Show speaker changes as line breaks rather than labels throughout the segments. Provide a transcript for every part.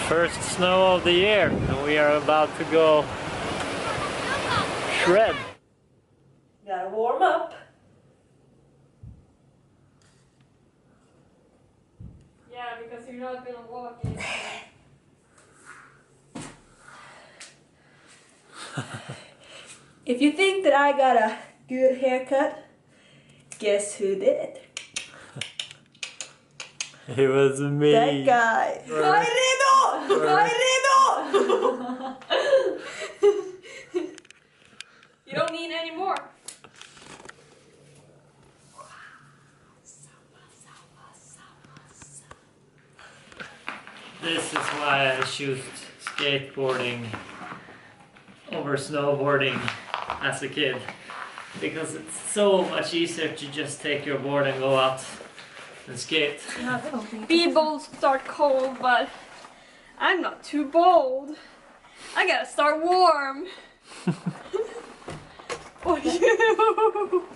First snow of the year, and we are about to go shred.
Gotta warm up.
Yeah, because you're not gonna walk in.
If you think that I got a good haircut, guess who did?
It was me.
That guy. Jag är redo! Jag är redo!
You don't need any more.
This is why I choose skateboarding over snowboarding as a kid. Because it's so much easier to just take your board and go out and skate.
Be bold, start cold, but I'm not too bold. I gotta start warm. For you.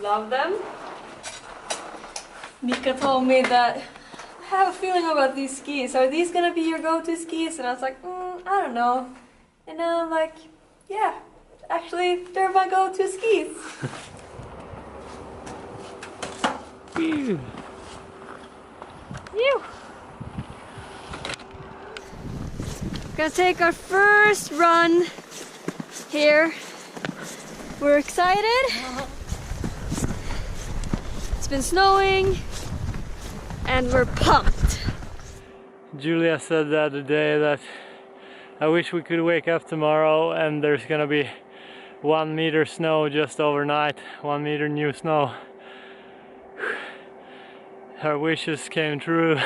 Love them. Mika told me that I have a feeling about these skis. Are these gonna be your go-to skis? And I was like, I don't know. And now I'm like, yeah, actually, they're my go-to skis.
Phew.
Phew. Gonna take our first run here. We're excited. It's been snowing and we're pumped.
Julia said the other day that I wish we could wake up tomorrow and there's gonna be 1 meter snow just overnight, 1 meter new snow. Her wishes came true,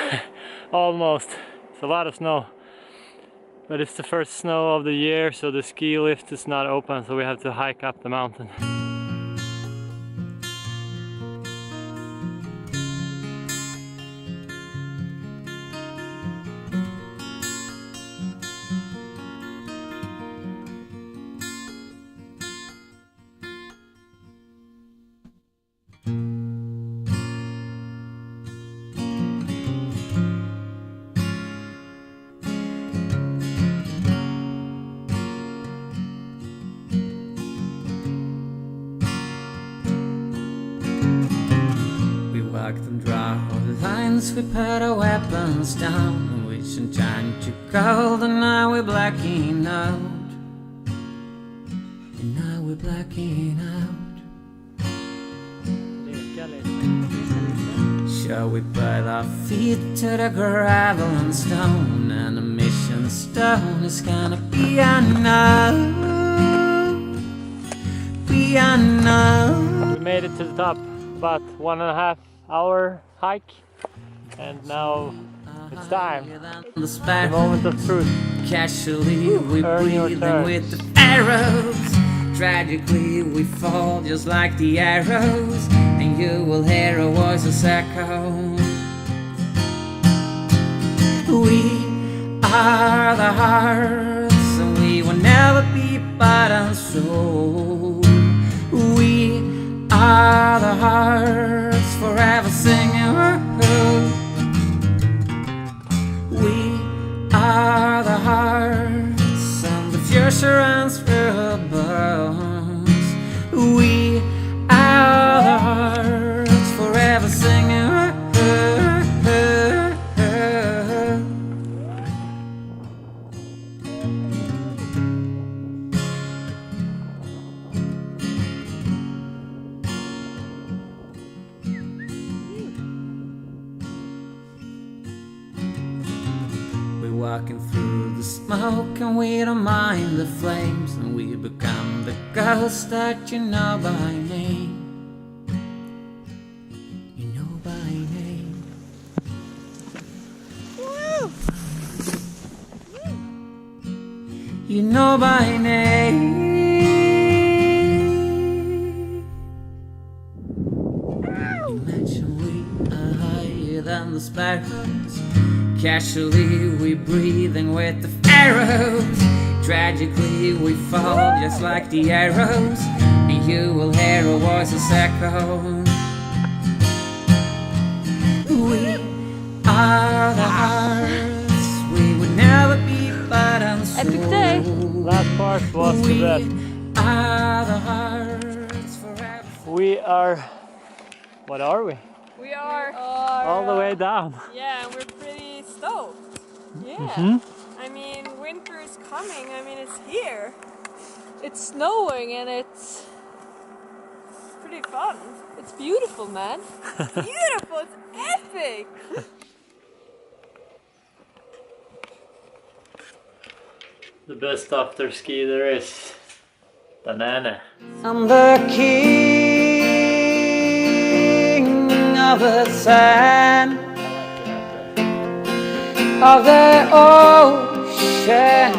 almost. It's a lot of snow. But it's the first snow of the year, so the ski lift is not open, so we have to hike up the mountain.
Walked and draw the lines, we put our weapons down, wishing time to cold, and now we're blacking out. And now we're blacking out. Shall we put our feet to the gravel and stone, and the mission stone is gonna be unknown. Be unknown.
We made it to the top, about 1.5 hour hike, and now it's time. The moment of truth.
Casually we breathe in with the arrows. Tragically we fall just like the arrows, and you will hear our voices echo. We are the hearts, and we will never be bought and sold. We are the hearts, forever singing. We are the hearts, and the future runs through our bones. We are the hearts, forever singing. Walking through the smoke, and we don't mind the flames, and we become the ghosts that you know by name. You know by name. Woo! You know by name. the sparrows. Casually we breathing with the pharaohs. Tragically we fall just like the arrows, and you will hear our voices echo. We are the hearts, we would never be bought and sold.
Epic day.
Last part was the best.
Are the hearts forever.
We are. What are we?
We are
All the way down.
Yeah, and we're pretty stoked. Yeah.
Mhm.
I mean, winter is coming. I mean, it's here. It's snowing and it's pretty fun. It's beautiful, man. It's beautiful. It's epic.
The best after ski there is. Banana.
I'm the king of the sand, of the ocean.